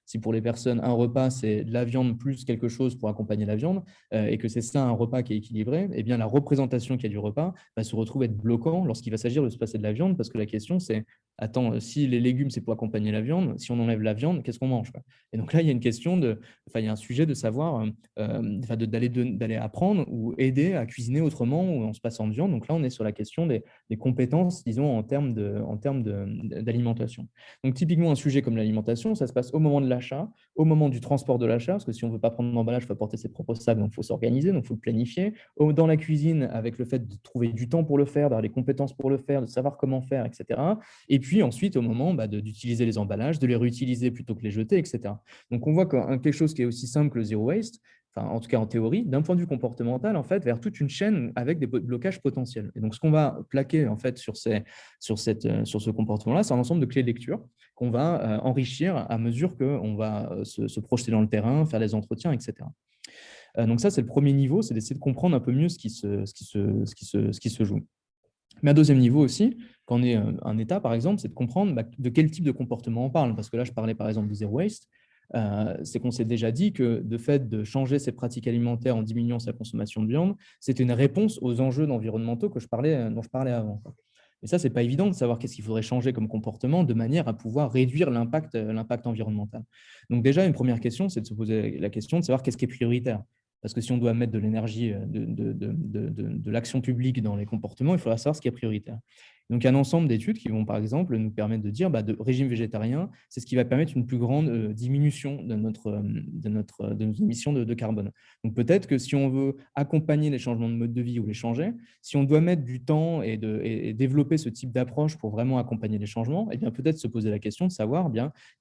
si pour les personnes, un repas, c'est de la viande plus quelque chose pour accompagner la viande, et que c'est ça un repas qui est équilibré, eh bien, la représentation qu'il y a du repas va se retrouver être bloquant lorsqu'il va s'agir de se passer de la viande, parce que la question, c'est, attends, si les légumes, c'est pour accompagner la viande, si on enlève la viande, qu'est-ce qu'on mange, quoi. Et donc là, il y a une question il y a un sujet de savoir, d'aller apprendre ou aider à cuisiner autrement ou en se passant de viande. Donc là, on est sur la question des compétences, disons, en termes d'alimentation. Donc, typiquement, un sujet comme l'alimentation, ça se passe au moment de l'achat, au moment du transport de l'achat, parce que si on ne veut pas prendre d'emballage, il faut apporter ses propres sacs, donc il faut s'organiser, donc il faut le planifier. Dans la cuisine, avec le fait de trouver du temps pour le faire, d'avoir les compétences pour le faire, de savoir comment faire, etc. Et puis ensuite, au moment d'utiliser les emballages, de les réutiliser plutôt que les jeter, etc. Donc, on voit que quelque chose qui est aussi simple que le zero waste, enfin, en tout cas en théorie, d'un point de vue comportemental, en fait, vers toute une chaîne avec des blocages potentiels. Et donc, ce qu'on va plaquer en fait sur ce comportement-là, c'est un ensemble de clés de lecture qu'on va enrichir à mesure qu'on va se projeter dans le terrain, faire les entretiens, etc. Donc ça, c'est le premier niveau, c'est d'essayer de comprendre un peu mieux ce qui se joue. Mais à deuxième niveau aussi, quand on est un État, par exemple, c'est de comprendre de quel type de comportement on parle. Parce que là, je parlais par exemple du zero waste. C'est qu'on s'est déjà dit que de fait de changer ses pratiques alimentaires en diminuant sa consommation de viande, c'était une réponse aux enjeux environnementaux dont je parlais avant. Et ça, ce n'est pas évident de savoir qu'est-ce qu'il faudrait changer comme comportement de manière à pouvoir réduire l'impact environnemental. Donc déjà, une première question, c'est de se poser la question de savoir qu'est-ce qui est prioritaire. Parce que si on doit mettre de l'énergie, de l'action publique dans les comportements, il faudra savoir ce qui est prioritaire. Donc, il y a un ensemble d'études qui vont, par exemple, nous permettre de dire de régime végétarien, c'est ce qui va permettre une plus grande diminution de nos émissions de carbone. Donc, peut-être que si on veut accompagner les changements de mode de vie ou les changer, si on doit mettre du temps et développer ce type d'approche pour vraiment accompagner les changements, eh bien, peut-être se poser la question de savoir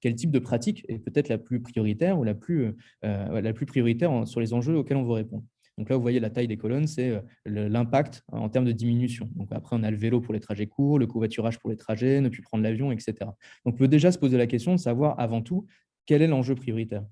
quel type de pratique est peut-être la plus prioritaire ou la plus prioritaire sur les enjeux auxquels on veut répondre. Donc là, vous voyez la taille des colonnes, c'est l'impact en termes de diminution. Donc après, on a le vélo pour les trajets courts, le covoiturage pour les trajets, ne plus prendre l'avion, etc. Donc on peut déjà se poser la question de savoir avant tout quel est l'enjeu prioritaire.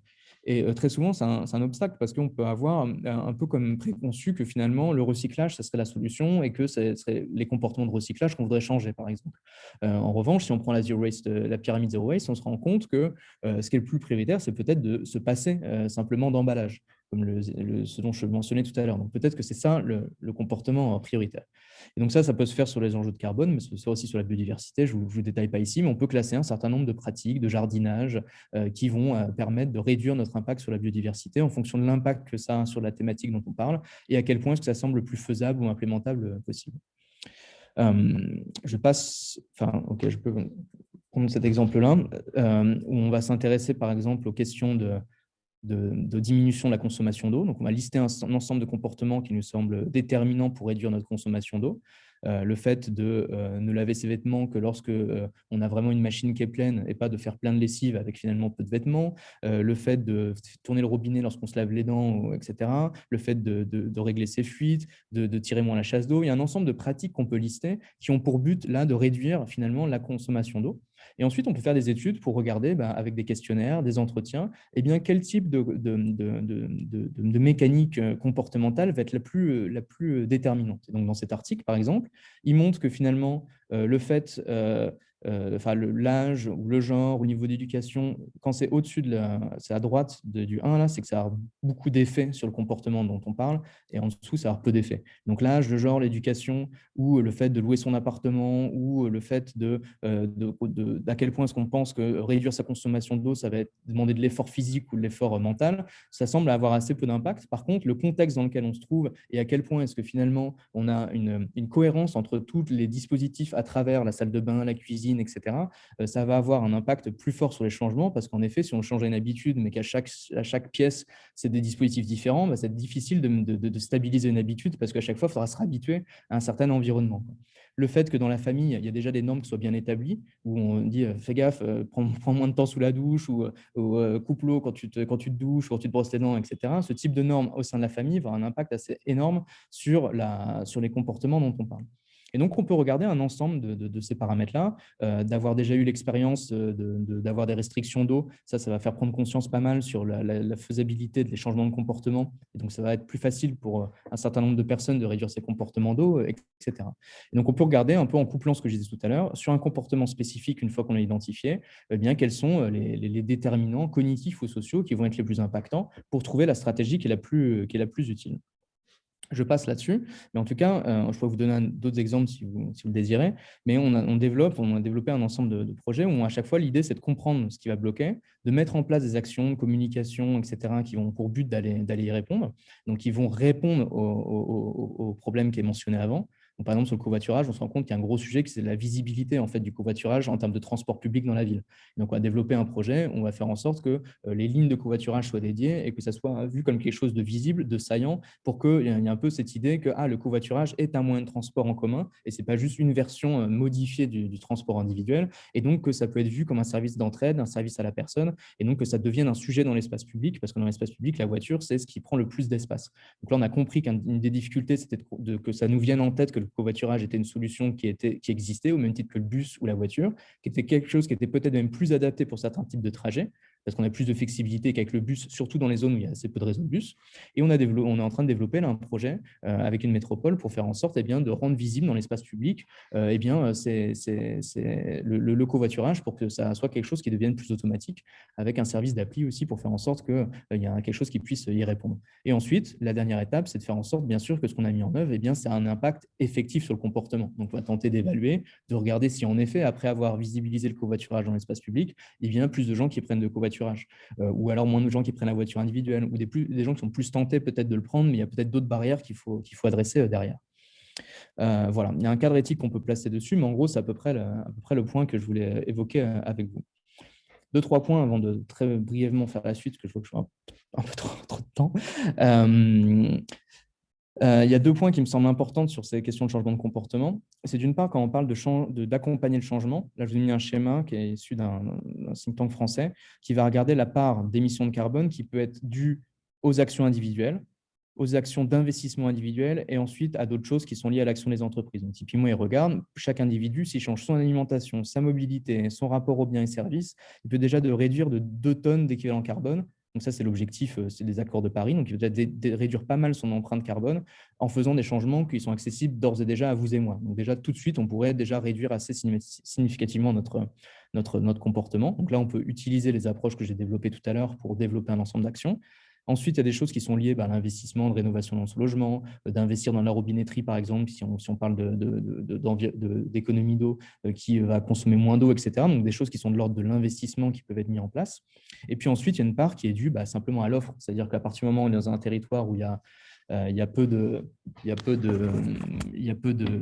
Et très souvent, c'est un obstacle parce qu'on peut avoir un peu comme préconçu que finalement, le recyclage, ça serait la solution et que ce serait les comportements de recyclage qu'on voudrait changer, par exemple. En revanche, si on prend la pyramide Zero Waste, on se rend compte que ce qui est le plus prioritaire, c'est peut-être de se passer simplement d'emballage, comme ce dont je mentionnais tout à l'heure. Donc peut-être que c'est ça le comportement prioritaire. Et donc ça peut se faire sur les enjeux de carbone, mais ça peut se faire aussi sur la biodiversité. Je ne vous détaille pas ici, mais on peut classer un certain nombre de pratiques de jardinage qui vont permettre de réduire notre impact sur la biodiversité en fonction de l'impact que ça a sur la thématique dont on parle et à quel point est-ce que ça semble le plus faisable ou implémentable possible. Je peux prendre cet exemple-là, où on va s'intéresser par exemple aux questions de diminution de la consommation d'eau. Donc, on va lister un ensemble de comportements qui nous semblent déterminants pour réduire notre consommation d'eau. Le fait de ne laver ses vêtements que lorsque on a vraiment une machine qui est pleine et pas de faire plein de lessive avec finalement peu de vêtements. Le fait de tourner le robinet lorsqu'on se lave les dents, etc. Le fait de régler ses fuites, de tirer moins la chasse d'eau. Il y a un ensemble de pratiques qu'on peut lister qui ont pour but là de réduire finalement la consommation d'eau. Et ensuite, on peut faire des études pour regarder, avec des questionnaires, des entretiens, quel type de mécanique comportementale va être la plus déterminante. Et donc, dans cet article, par exemple, il montre que finalement, le fait, l'âge ou le genre au niveau d'éducation, quand c'est au-dessus c'est à droite du 1, là, c'est que ça a beaucoup d'effets sur le comportement dont on parle, et en dessous, ça a peu d'effets. Donc l'âge, le genre, l'éducation, ou le fait de louer son appartement, ou le fait d'à quel point est-ce qu'on pense que réduire sa consommation d'eau, ça va demander de l'effort physique ou de l'effort mental, ça semble avoir assez peu d'impact. Par contre, le contexte dans lequel on se trouve et à quel point est-ce que finalement on a une cohérence entre tous les dispositifs à travers la salle de bain, la cuisine, etc., ça va avoir un impact plus fort sur les changements, parce qu'en effet, si on change une habitude, mais qu'à chaque pièce, c'est des dispositifs différents, c'est difficile de stabiliser une habitude, parce qu'à chaque fois, il faudra se réhabituer à un certain environnement. Le fait que dans la famille, il y a déjà des normes qui soient bien établies, où on dit fais gaffe, prends moins de temps sous la douche, ou coupe l'eau quand tu te douches, quand tu te brosses les dents, etc. Ce type de normes au sein de la famille va avoir un impact assez énorme sur les comportements dont on parle. Et donc, on peut regarder un ensemble de ces paramètres-là, d'avoir déjà eu l'expérience d'avoir des restrictions d'eau. Ça va faire prendre conscience pas mal sur la faisabilité des changements de comportement. Et donc, ça va être plus facile pour un certain nombre de personnes de réduire ces comportements d'eau, etc. Et donc, on peut regarder un peu en couplant ce que je disais tout à l'heure, sur un comportement spécifique, une fois qu'on l'a identifié, quels sont les déterminants cognitifs ou sociaux qui vont être les plus impactants pour trouver la stratégie qui est la plus utile. Je passe là-dessus, mais en tout cas, je pourrais vous donner d'autres exemples si vous le désirez, mais on a développé un ensemble de projets où à chaque fois, l'idée, c'est de comprendre ce qui va bloquer, de mettre en place des actions de communication, etc., qui vont pour but d'aller y répondre, donc qui vont répondre au problème qui est mentionné avant. Donc, par exemple, sur le covoiturage, on se rend compte qu'il y a un gros sujet, c'est la visibilité en fait, du covoiturage en termes de transport public dans la ville. Donc, on va développer un projet, on va faire en sorte que les lignes de covoiturage soient dédiées et que ça soit vu comme quelque chose de visible, de saillant, pour qu'il y ait un peu cette idée que le covoiturage est un moyen de transport en commun et ce n'est pas juste une version modifiée du transport individuel, et donc que ça peut être vu comme un service d'entraide, un service à la personne, et donc que ça devienne un sujet dans l'espace public, parce que dans l'espace public, la voiture, c'est ce qui prend le plus d'espace. Donc là, on a compris qu'une des difficultés, c'était que ça nous vienne en tête que le covoiturage était une solution qui existait, au même titre que le bus ou la voiture, qui était quelque chose qui était peut-être même plus adapté pour certains types de trajets, parce qu'on a plus de flexibilité qu'avec le bus, surtout dans les zones où il y a assez peu de réseaux de bus. Et on est en train de développer là, un projet avec une métropole pour faire en sorte de rendre visible dans l'espace public le covoiturage, pour que ça soit quelque chose qui devienne plus automatique, avec un service d'appli aussi pour faire en sorte qu'il y ait quelque chose qui puisse y répondre. Et ensuite, la dernière étape, c'est de faire en sorte, bien sûr, que ce qu'on a mis en œuvre, ça a un impact effectif sur le comportement. Donc, on va tenter d'évaluer, de regarder si en effet, après avoir visibilisé le covoiturage dans l'espace public, il y a plus de gens qui prennent de covoiturage, ou alors moins de gens qui prennent la voiture individuelle, ou des gens qui sont plus tentés peut-être de le prendre, mais il y a peut-être d'autres barrières qu'il faut adresser derrière. Voilà, il y a un cadre éthique qu'on peut placer dessus, mais en gros, c'est à peu près le point que je voulais évoquer avec vous. 2-3 points avant de très brièvement faire la suite, parce que je vois que je suis un peu trop de temps. Il y a 2 points qui me semblent importants sur ces questions de changement de comportement. C'est d'une part, quand on parle d'accompagner le changement, là je vous ai mis un schéma qui est issu d'un think tank français, qui va regarder la part d'émissions de carbone qui peut être due aux actions individuelles, aux actions d'investissement individuel, et ensuite à d'autres choses qui sont liées à l'action des entreprises. Donc, typiquement, il regarde chaque individu, s'il change son alimentation, sa mobilité, son rapport aux biens et services, il peut déjà réduire de 2 tonnes d'équivalent carbone. Donc ça, c'est l'objectif, c'est des accords de Paris. Donc, il peut déjà réduire pas mal son empreinte carbone en faisant des changements qui sont accessibles d'ores et déjà à vous et moi. Donc déjà, tout de suite, on pourrait déjà réduire assez significativement notre comportement. Donc là, on peut utiliser les approches que j'ai développées tout à l'heure pour développer un ensemble d'actions. Ensuite, il y a des choses qui sont liées à l'investissement, de rénovation dans son logement, d'investir dans la robinetterie, par exemple, si on parle d'économie d'eau qui va consommer moins d'eau, etc. Donc, des choses qui sont de l'ordre de l'investissement qui peuvent être mis en place. Et puis ensuite, il y a une part qui est due simplement à l'offre. C'est-à-dire qu'à partir du moment où on est dans un territoire où il y a peu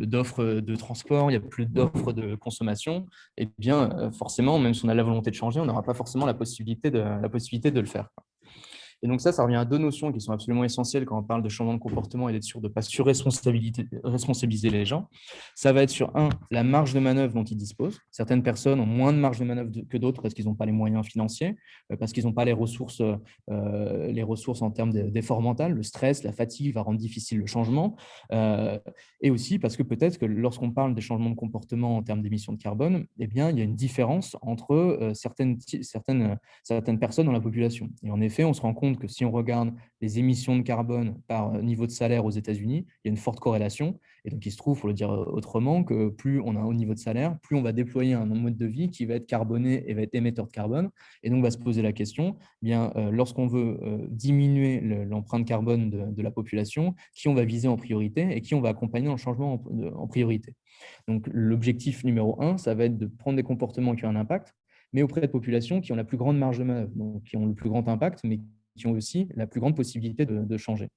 d'offres de transport, il y a plus d'offres de consommation, et bien forcément, même si on a la volonté de changer, on n'aura pas forcément la possibilité de le faire. Et donc ça revient à deux notions qui sont absolument essentielles quand on parle de changement de comportement et d'être sûr de ne pas responsabiliser les gens. Ça va être sur, la marge de manœuvre dont ils disposent. Certaines personnes ont moins de marge de manœuvre que d'autres parce qu'ils n'ont pas les moyens financiers, parce qu'ils n'ont pas les ressources en termes d'effort mental. Le stress, la fatigue va rendre difficile le changement. Et aussi parce que peut-être que lorsqu'on parle des changements de comportement en termes d'émissions de carbone, eh bien, il y a une différence entre certaines personnes dans la population. Et en effet, on se rend compte que si on regarde les émissions de carbone par niveau de salaire aux États-Unis, il y a une forte corrélation. Et donc, il se trouve, pour le dire autrement, que plus on a un haut niveau de salaire, plus on va déployer un mode de vie qui va être carboné et va être émetteur de carbone. Et donc, on va se poser la question, lorsqu'on veut diminuer l'empreinte carbone de la population, qui on va viser en priorité et qui on va accompagner dans le changement en priorité. Donc, l'objectif numéro 1, ça va être de prendre des comportements qui ont un impact, mais auprès de populations qui ont la plus grande marge de manœuvre, donc qui ont le plus grand impact, mais qui ont aussi la plus grande possibilité de changer.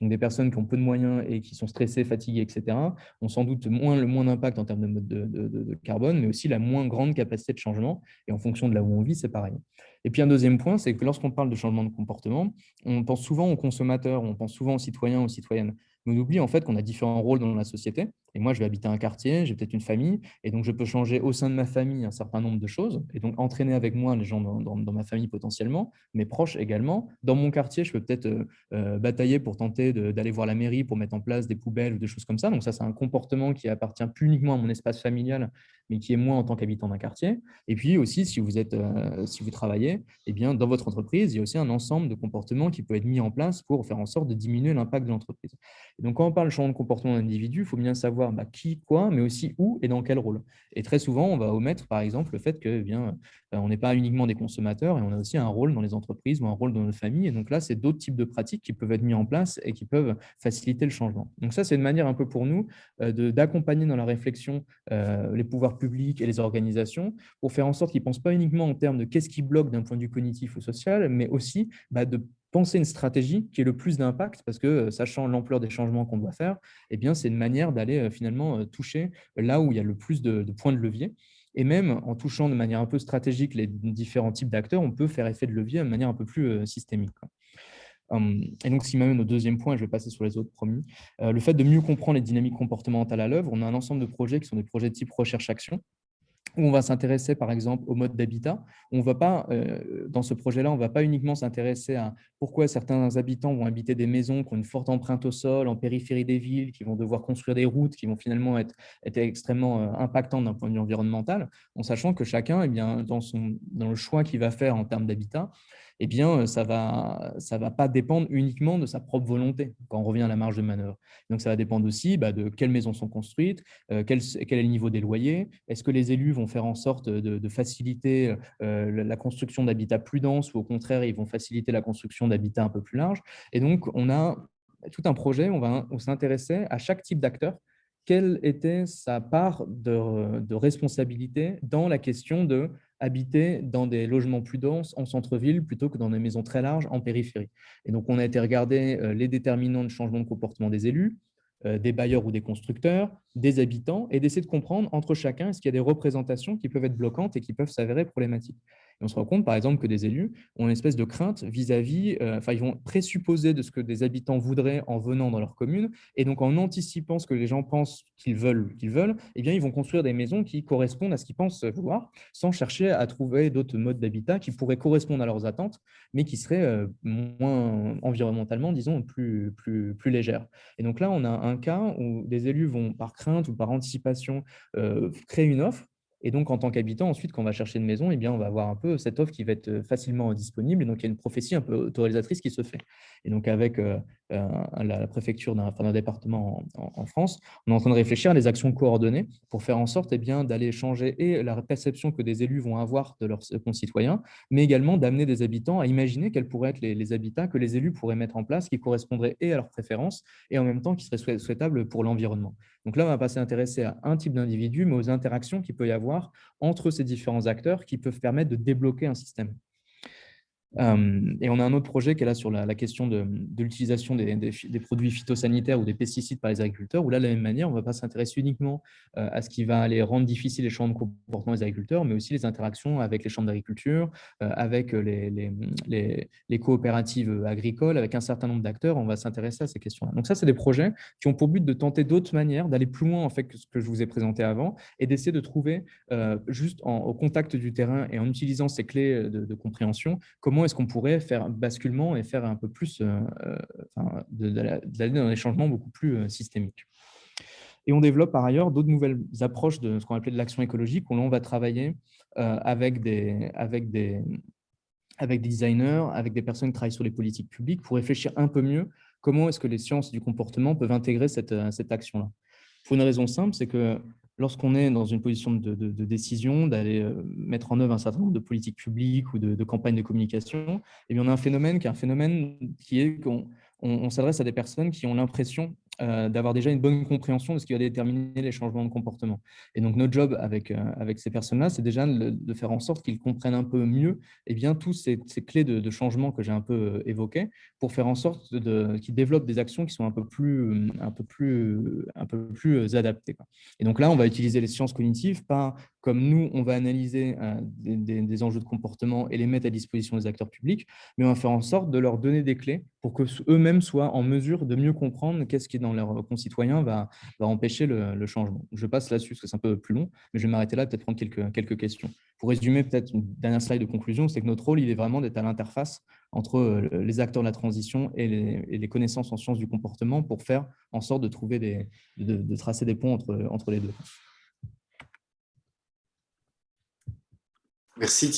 Donc, des personnes qui ont peu de moyens et qui sont stressées, fatiguées, etc., ont sans doute le moins d'impact en termes de mode de carbone, mais aussi la moins grande capacité de changement. Et en fonction de là où on vit, c'est pareil. Et puis, un deuxième point, c'est que lorsqu'on parle de changement de comportement, on pense souvent aux consommateurs, on pense souvent aux citoyens, aux citoyennes. Mais on oublie en fait qu'on a différents rôles dans la société. Et moi, je vais habiter un quartier, j'ai peut-être une famille, et donc je peux changer au sein de ma famille un certain nombre de choses, et donc entraîner avec moi les gens dans ma famille potentiellement, mes proches également. Dans mon quartier, je peux peut-être batailler pour tenter d'aller voir la mairie pour mettre en place des poubelles ou des choses comme ça. Donc ça, c'est un comportement qui appartient plus uniquement à mon espace familial, mais qui est moi en tant qu'habitant d'un quartier. Et puis aussi, si vous travaillez, eh bien, dans votre entreprise, il y a aussi un ensemble de comportements qui peut être mis en place pour faire en sorte de diminuer l'impact de l'entreprise. Et donc, quand on parle de changement de comportement d'individu, il faut bien savoir qui, quoi, mais aussi où et dans quel rôle. Et très souvent, on va omettre, par exemple, le fait que, on n'est pas uniquement des consommateurs et on a aussi un rôle dans les entreprises ou un rôle dans nos familles. Et donc là, c'est d'autres types de pratiques qui peuvent être mis en place et qui peuvent faciliter le changement. Donc ça, c'est une manière un peu pour nous d'accompagner dans la réflexion les pouvoirs publics et les organisations pour faire en sorte qu'ils ne pensent pas uniquement en termes de qu'est-ce qui bloque d'un point de vue cognitif ou social, mais aussi de penser une stratégie qui ait le plus d'impact parce que, sachant l'ampleur des changements qu'on doit faire, eh bien, c'est une manière d'aller finalement toucher là où il y a le plus de points de levier. Et même en touchant de manière un peu stratégique les différents types d'acteurs, on peut faire effet de levier de manière un peu plus systémique. Et donc, ce qui m'amène au deuxième point, et je vais passer sur les autres promis, le fait de mieux comprendre les dynamiques comportementales à l'œuvre. On a un ensemble de projets qui sont des projets de type recherche-action, où on va s'intéresser par exemple au mode d'habitat. On va pas, dans ce projet-là, on ne va pas uniquement s'intéresser à pourquoi certains habitants vont habiter des maisons qui ont une forte empreinte au sol, en périphérie des villes, qui vont devoir construire des routes, qui vont finalement être extrêmement impactantes d'un point de vue environnemental, en sachant que chacun, dans le choix qu'il va faire en termes d'habitat, ça va pas dépendre uniquement de sa propre volonté quand on revient à la marge de manœuvre. Donc, ça va dépendre aussi de quelles maisons sont construites, quel est le niveau des loyers, est-ce que les élus vont faire en sorte de faciliter la construction d'habitats plus denses ou au contraire, ils vont faciliter la construction d'habitats un peu plus larges. Et donc, on a tout un projet, on s'intéressait à chaque type d'acteur, quelle était sa part de responsabilité dans la question de habiter dans des logements plus denses en centre-ville plutôt que dans des maisons très larges en périphérie. Et donc, on a été regarder les déterminants de changement de comportement des élus, des bailleurs ou des constructeurs, des habitants, et d'essayer de comprendre entre chacun est-ce qu'il y a des représentations qui peuvent être bloquantes et qui peuvent s'avérer problématiques. Et on se rend compte, par exemple, que des élus ont une espèce de crainte vis-à-vis, ils vont présupposer de ce que des habitants voudraient en venant dans leur commune, et donc en anticipant ce que les gens pensent qu'ils veulent, eh bien, ils vont construire des maisons qui correspondent à ce qu'ils pensent vouloir, sans chercher à trouver d'autres modes d'habitat qui pourraient correspondre à leurs attentes, mais qui seraient moins environnementalement, disons, plus légères. Et donc là, on a un cas où des élus vont, par crainte ou par anticipation, créer une offre. Et donc, en tant qu'habitant, ensuite, quand on va chercher une maison, eh bien, on va avoir un peu cette offre qui va être facilement disponible. Et donc, il y a une prophétie un peu autorisatrice qui se fait. Et donc, avec la préfecture d'un département en France, on est en train de réfléchir à des actions coordonnées pour faire en sorte d'aller changer et la perception que des élus vont avoir de leurs concitoyens, mais également d'amener des habitants à imaginer quels pourraient être les habitats que les élus pourraient mettre en place qui correspondraient et à leurs préférences et en même temps qui seraient souhaitables pour l'environnement. Donc là, on va pas s'intéresser à un type d'individu, mais aux interactions qu'il peut y avoir entre ces différents acteurs qui peuvent permettre de débloquer un système. Et on a un autre projet qui est là sur la question de l'utilisation des produits phytosanitaires ou des pesticides par les agriculteurs, où là, de la même manière, on ne va pas s'intéresser uniquement à ce qui va aller rendre difficile les changements de comportement des agriculteurs, mais aussi les interactions avec les chambres d'agriculture, avec les coopératives agricoles, avec un certain nombre d'acteurs. On va s'intéresser à ces questions-là. Donc ça, c'est des projets qui ont pour but de tenter d'autres manières, d'aller plus loin en fait, que ce que je vous ai présenté avant, et d'essayer de trouver, juste au contact du terrain et en utilisant ces clés de compréhension, comment est-ce qu'on pourrait faire un basculement et faire un peu plus, d'aller dans des changements beaucoup plus systémiques. Et on développe par ailleurs d'autres nouvelles approches de ce qu'on appelait de l'action écologique, où l'on va travailler avec des designers, avec des personnes qui travaillent sur les politiques publiques pour réfléchir un peu mieux comment est-ce que les sciences du comportement peuvent intégrer cette action-là. Pour une raison simple, c'est que lorsqu'on est dans une position de décision, d'aller mettre en œuvre un certain nombre de politiques publiques ou de campagnes de communication, eh bien, on a un phénomène qui est qu'on s'adresse à des personnes qui ont l'impression d'avoir déjà une bonne compréhension de ce qui va déterminer les changements de comportement. Et donc, notre job avec ces personnes-là, c'est déjà de faire en sorte qu'ils comprennent un peu mieux tous ces clés de changement que j'ai un peu évoquées, pour faire en sorte qu'ils développent des actions qui sont un peu plus adaptées, quoi. Et donc là, on va utiliser les sciences cognitives, pas comme nous, on va analyser des enjeux de comportement et les mettre à disposition des acteurs publics, mais on va faire en sorte de leur donner des clés pour qu'eux-mêmes soient en mesure de mieux comprendre qu'est-ce qui, dans leurs concitoyens, va empêcher le changement. Je passe là-dessus parce que c'est un peu plus long, mais je vais m'arrêter là, peut-être prendre quelques questions. Pour résumer, peut-être une dernière slide de conclusion, c'est que notre rôle, il est vraiment d'être à l'interface entre les acteurs de la transition et les connaissances en sciences du comportement pour faire en sorte de trouver de tracer des ponts entre les deux. Merci.